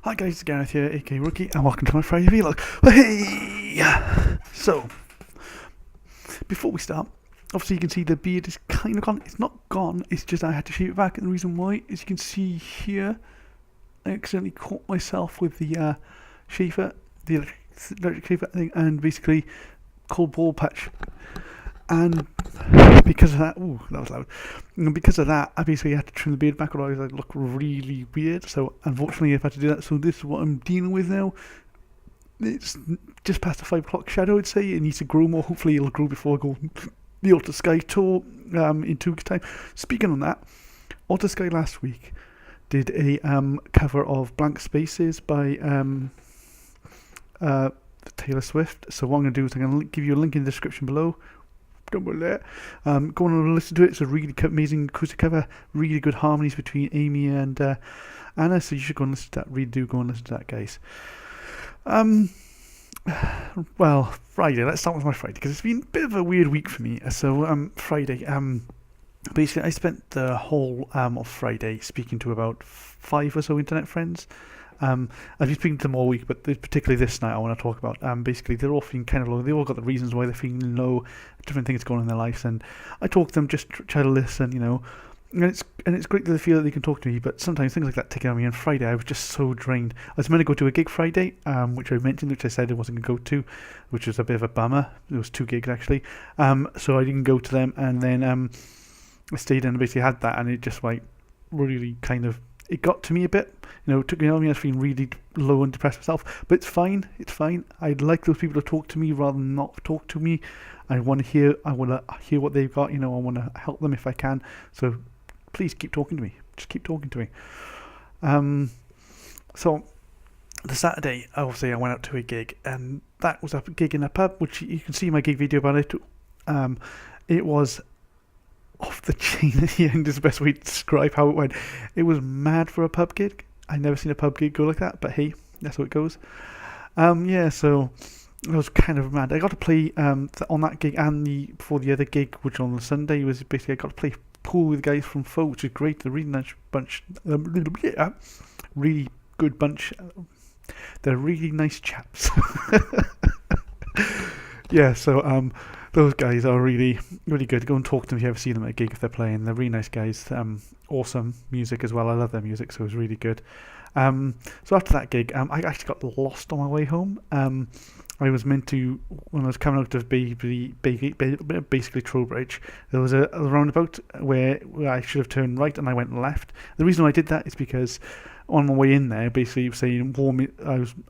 Hi guys, it's Gareth here, aka Rookie, and welcome to my Friday vlog. Hey! So, before we start, obviously you can see the beard is kind of gone. It's not gone, it's just I had to shave it back, and the reason why, as you can see here, I accidentally caught myself with the shaver, the electric shaver thing, and basically called ball patch. And because of that, ooh, that was loud. And because of that, I basically had to trim the beard back, otherwise I'd look really weird. So unfortunately, I've had to do that. So this is what I'm dealing with now. It's just past the 5 o'clock shadow, I'd say. It needs to grow more. Hopefully, it'll grow before I go the Alter Sky tour in 2 weeks' time. Speaking on that, Alter Sky last week did a cover of Blank Spaces by Taylor Swift. So what I'm going to do is I'm going to give you a link in the description below. Don't worry there. Go on and listen to it. It's a really amazing acoustic cover. Really good harmonies between Amy and Anna. So you should go and listen to that. Really do go and listen to that, guys. Well, Friday. Let's start with my Friday because it's been a bit of a weird week for me. So Friday. Basically, I spent the whole of Friday speaking to about 5 or so internet friends. I've been speaking to them all week, but particularly this night I want to talk about. Basically, they're all feeling kind of low. They all got the reasons why they're feeling low, different things going on in their lives, and I talk to them, just try to listen, and it's great that they feel that they can talk to me. But sometimes things like that take on me. And Friday, I was just so drained. I was meant to go to a gig Friday, which I mentioned, which I said I wasn't going to go to, which was a bit of a bummer. There was 2 gigs actually, so I didn't go to them, and then I stayed and basically had that, and it just really kind of. It got to me a bit, it took me out of me. I was feeling really low and depressed myself, but it's fine. I'd like those people to talk to me rather than not talk to me. I want to hear what they've got. I want to help them if I can. So please keep talking to me. Just keep talking to me. So the Saturday, obviously, I went out to a gig, and that was a gig in a pub, which you can see my gig video about it. It was off the chain at the end is the best way to describe how it went. It was mad for a pub gig. I've never seen a pub gig go like that, but hey, that's how it goes. So I was kind of mad. I got to play on that gig and before the other gig, which on the Sunday was basically I got to play pool with guys from Foe, which is great. They're a really nice bunch, really good bunch. They're really nice chaps. So those guys are really good. Go and talk to them if you ever see them at a gig if they're playing. They're really nice guys. Awesome music as well. I love their music, so it was really good. So after that gig, I actually got lost on my way home. I was meant to, when I was coming out of basically Trowbridge, there was a roundabout where I should have turned right and I went left. The reason I did that is because on my way in there, basically saying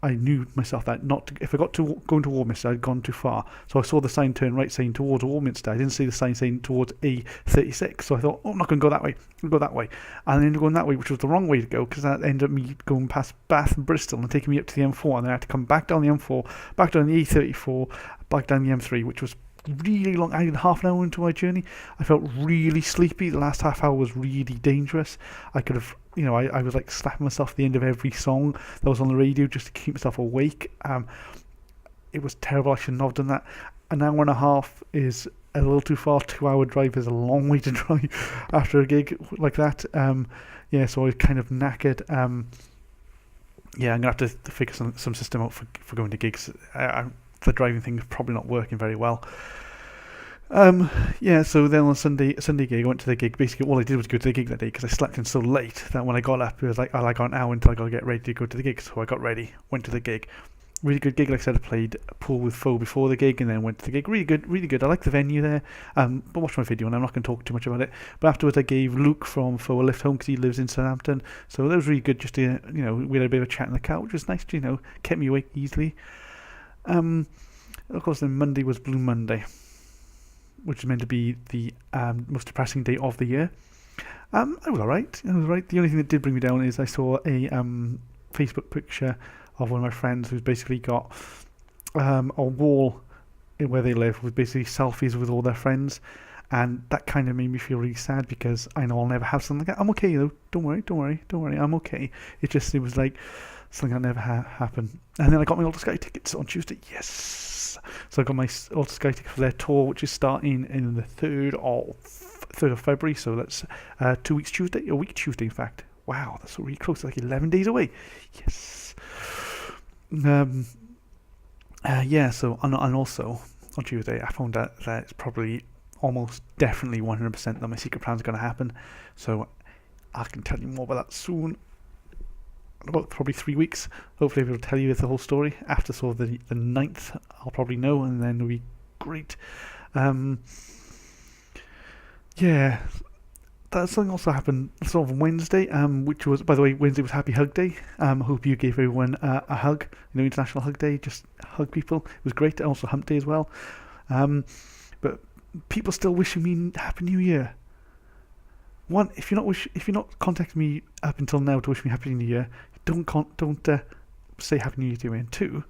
I knew myself that if I got to going to Warminster, I'd gone too far. So I saw the sign turn right saying towards Warminster. I didn't see the sign saying towards A36. So I thought, I'm not going to go that way. I'll go that way. And I ended up going that way, which was the wrong way to go because that ended up me going past Bath and Bristol and taking me up to the M4. And then I had to come back down the M4, back down the A34, back down the M3, which was really long. I had half an hour into my journey. I felt really sleepy. The last half hour was really dangerous. I could have, I was like slapping myself at the end of every song that was on the radio just to keep myself awake. It was terrible. I shouldn't have done that. An hour and a half is a little too far. 2-hour drive is a long way to drive after a gig like that. So I was kind of knackered. I'm gonna have to figure some system out for going to gigs. The driving thing is probably not working very well. So then on Sunday gig, I went to the gig. Basically, all I did was go to the gig that day because I slept in so late that when I got up, it was like I got an hour until I got to get ready to go to the gig. So I got ready, went to the gig. Really good gig. Like I said, I played pool with Foe before the gig and then went to the gig. Really good. I like the venue there. But watch my video and I'm not going to talk too much about it. But afterwards, I gave Luke from Foe a lift home because he lives in Southampton. So that was really good. Just to, we had a bit of a chat in the car, which was nice. Kept me awake easily. Of course, then Monday was Blue Monday, which is meant to be the most depressing day of the year. I was alright. The only thing that did bring me down is I saw a Facebook picture of one of my friends who's basically got a wall where they live with basically selfies with all their friends, and that kind of made me feel really sad because I know I'll never have something like that. I'm okay though. Don't worry. I'm okay. It was like something that never happened. And then I got my Alter Sky tickets on Tuesday. Yes. So I got my Alter Sky ticket for their tour, which is starting in the 3rd of February. So that's 2 weeks Tuesday, a week Tuesday in fact. Wow, that's really close. Like 11 days away. Yes. Um. Yeah. So and also on Tuesday, I found out that it's probably almost definitely 100% that my secret plan is going to happen. So I can tell you more about that soon. In about probably 3 weeks. Hopefully, I'll tell you the whole story after sort of the 9th. I'll probably know, and then it'll be great. Yeah, that something also happened sort of on Wednesday, which was, by the way, Wednesday was Happy Hug Day. I hope you gave everyone a hug, International Hug Day, just hug people. It was great. Also Hump Day as well. But people still wishing me Happy New Year. One, if you're not contacting me up until now to wish me Happy New Year, don't say Happy New Year to me. And two,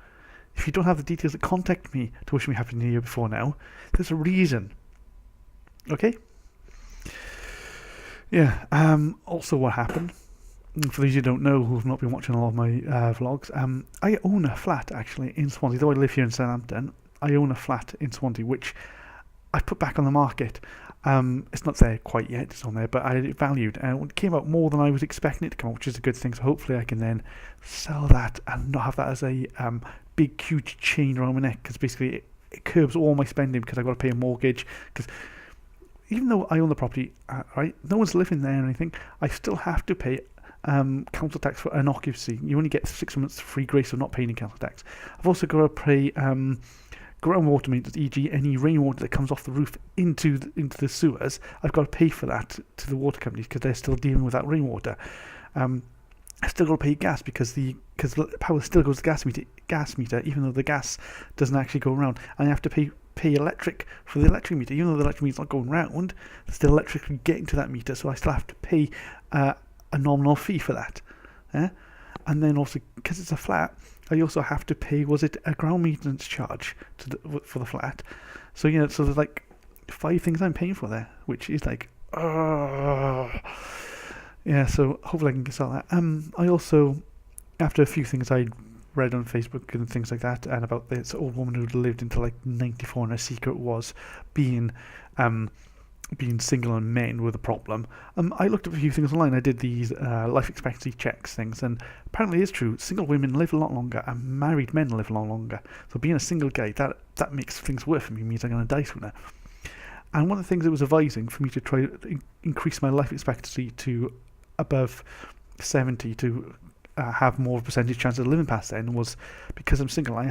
if you don't have the details to contact me to wish me Happy New Year before now, there's a reason. Okay? Yeah. Also, what happened? For those who don't know, who have not been watching a lot of my vlogs, I own a flat actually in Swansea. Though I live here in Southampton, I own a flat in Swansea, which I put back on the market. It's not there quite yet, it's on there, but I valued, and it came out more than I was expecting it to come out, which is a good thing. So hopefully I can then sell that and not have that as a big huge chain around my neck, because basically it curbs all my spending, because I've got to pay a mortgage. Because even though I own the property, right, no one's living there or anything, I still have to pay council tax for an occupancy. You only get 6 months free grace of not paying council tax. I've also got to pay groundwater maintenance, e.g. any rainwater that comes off the roof into the sewers. I've got to pay for that to the water companies, because they're still dealing with that rainwater. I still got to pay gas, because the power still goes to the gas meter, even though the gas doesn't actually go around. And I have to pay electric for the electric meter, even though the electric meter's not going round. There's still electricity getting to that meter, so I still have to pay a nominal fee for that. And then also, because it's a flat, I also have to pay, a ground maintenance charge for the flat. So, so there's like 5 things I'm paying for there, which is like, yeah, so hopefully I can sell that. I also, after a few things I read on Facebook and things like that, and about this old woman who lived until like 94, and her secret was being single and men with a problem. I looked up a few things online. I did these life expectancy checks things, and apparently it's true. Single women live a lot longer, and married men live a lot longer. So being a single guy, that makes things worse for me. It means I'm going to die sooner. And one of the things it was advising for me to try to increase my life expectancy to above 70 to have more of a percentage chance of living past then, was because I'm single. I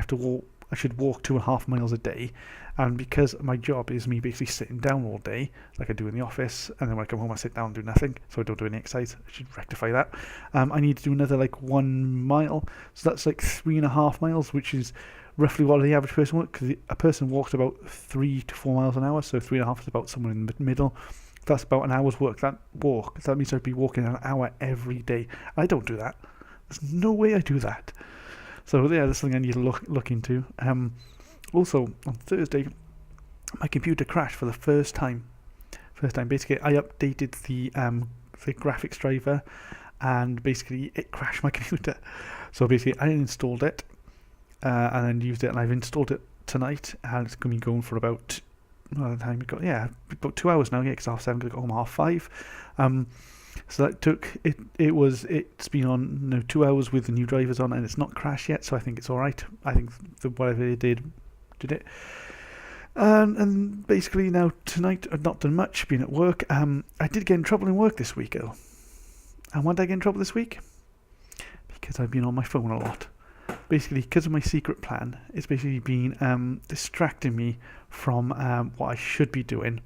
should walk 2.5 miles a day, and because my job is me basically sitting down all day, like I do in the office, and then when I come home I sit down and do nothing, so I don't do any exercise. I should rectify that. I need to do another like 1 mile, so that's like 3.5 miles, which is roughly what the average person walks, because a person walks about 3 to 4 miles an hour, so 3.5 is about somewhere in the middle. That's about an hour's work. That means I'd be walking an hour every day. I don't do that. There's no way I do that. So yeah, that's something I need to look into. Also, on Thursday, my computer crashed for the first time. Basically, I updated the graphics driver, and basically it crashed my computer. So basically, I installed it, and then used it, and I've installed it tonight, and it's going to be going for about about 2 hours now. Yeah, because 7:30, got home 5:30. So that took it. It's been on 2 hours with the new drivers on, and it's not crashed yet. So I think it's all right. I think whatever it did it. And basically now tonight I've not done much. Been at work. I did get in trouble in work this week, though. And why did I get in trouble this week? Because I've been on my phone a lot. Basically, because of my secret plan, it's basically been distracting me from what I should be doing,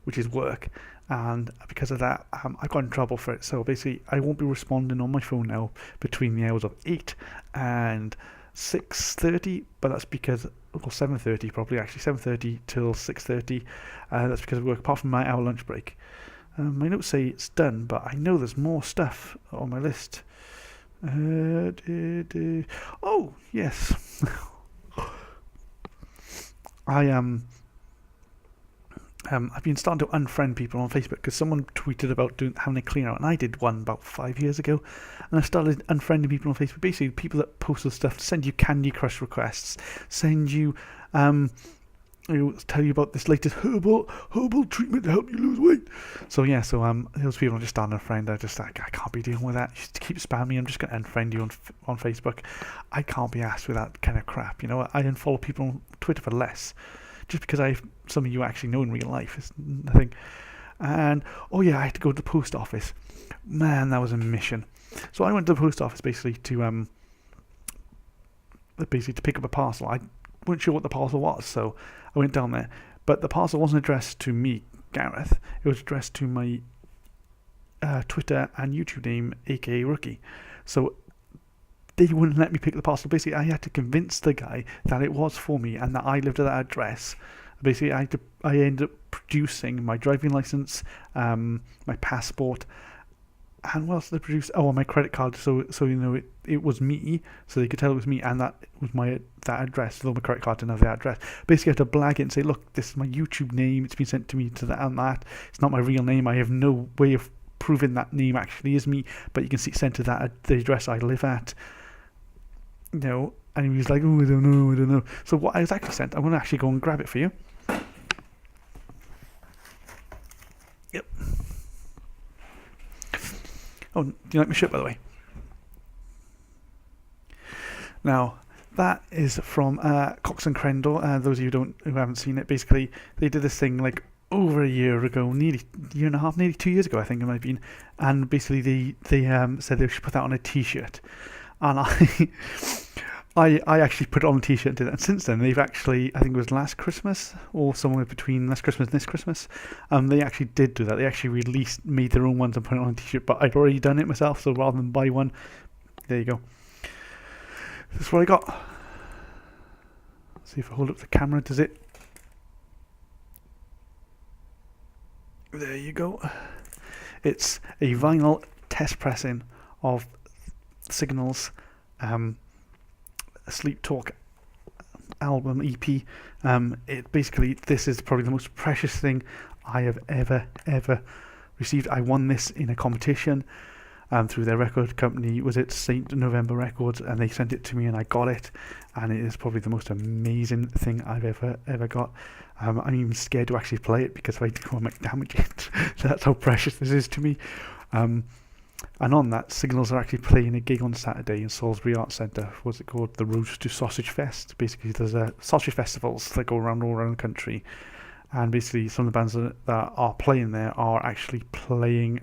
which is work. And because of that, I got in trouble for it. So basically, I won't be responding on my phone now between the hours of 8 and 6:30. But that's because, 7:30 probably, actually 7:30 till 6:30. That's because of work, apart from my hour lunch break. My notes say it's done, but I know there's more stuff on my list. Oh, yes. I've been starting to unfriend people on Facebook, because someone tweeted about having a clean out, and I did one about 5 years ago, and I started unfriending people on Facebook. Basically, people that post stuff, send you Candy Crush requests, send you I'll tell you about this latest herbal treatment to help you lose weight. So yeah, so those people are just unfriend. I just like, I can't be dealing with that. Just keep spamming me. I'm just gonna unfriend you on Facebook. I can't be asked with that kind of crap. You know, I unfollow people on Twitter for less, just because I have some of you actually know in real life. It's nothing. And oh yeah, I had to go to the post office. Man, that was a mission. So I went to the post office basically to pick up a parcel. I wasn't sure what the parcel was, so I went down there. But the parcel wasn't addressed to me, Gareth. It was addressed to my Twitter and YouTube name, aka Rookie. So they wouldn't let me pick the parcel. Basically, I had to convince the guy that it was for me and that I lived at that address. Basically, I ended up producing my driving license, my passport, and what else did they produce? Oh, my credit card. So you know it was me, so they could tell it was me, and that was that address. Though my credit card didn't have the address. Basically, I had to blag it and say, look, this is my YouTube name. It's been sent to me to that and that. It's not my real name. I have no way of proving that name actually is me, but you can see it's sent to the address I live at. You know, and he was like, oh, I don't know. So what I was actually sent, I'm going to actually go and grab it for you. Yep. Oh, do you like my shirt, by the way? Now, that is from Cox and Crendor. Those of you who haven't seen it, basically, they did this thing like over a year ago, nearly a year and a half, nearly 2 years ago, I think it might have been. And basically, they said they should put that on a T-shirt. And I actually put it on a T-shirt and did it. And since then, they've actually, I think it was last Christmas or somewhere between last Christmas and this Christmas, they actually did do that. They actually made their own ones and put it on a T-shirt. But I'd already done it myself, so rather than buy one, there you go. This is what I got. See if I hold up the camera, does it? There you go. It's a vinyl test pressing of Signal's Sleep Talk album EP. This is probably the most precious thing I have ever received. I won this in a competition through their record company. Was it Saint November Records? And they sent it to me and I got it, and it is probably the most amazing thing I've ever got. I'm even scared to actually play it because if I do, I might damage it. That's how precious this is to me. And on that, Signals are actually playing a gig on Saturday in Salisbury Arts Centre. What's it called? The Road to Sausage Fest. Basically, there's sausage festivals that go around all around the country. And basically, some of the bands that are playing there are actually playing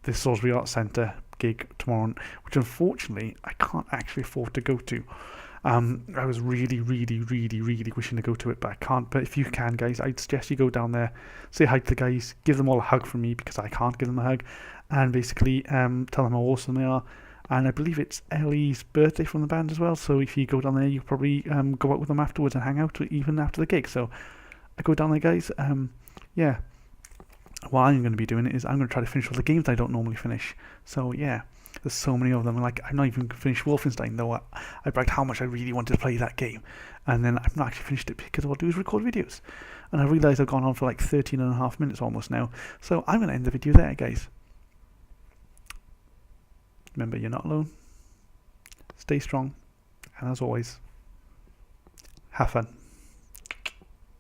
the Salisbury Arts Centre gig tomorrow, which unfortunately I can't actually afford to go to. I was really wishing to go to it, but I can't. But if you can, guys, I'd suggest you go down there, say hi to the guys, give them all a hug from me because I can't give them a hug, and basically tell them how awesome they are. And I believe it's Ellie's birthday from the band as well, so if you go down there, you'll probably go out with them afterwards and hang out even after the gig. So I go down there, guys. Yeah. What I'm going to be doing is I'm going to try to finish all the games I don't normally finish. So yeah. There's so many of them. Like, I've not even finished Wolfenstein, though I bragged how much I really wanted to play that game. And then I've not actually finished it because all I do is record videos. And I realise I've gone on for like 13 and a half minutes almost now. So I'm going to end the video there, guys. Remember, you're not alone. Stay strong. And as always, have fun.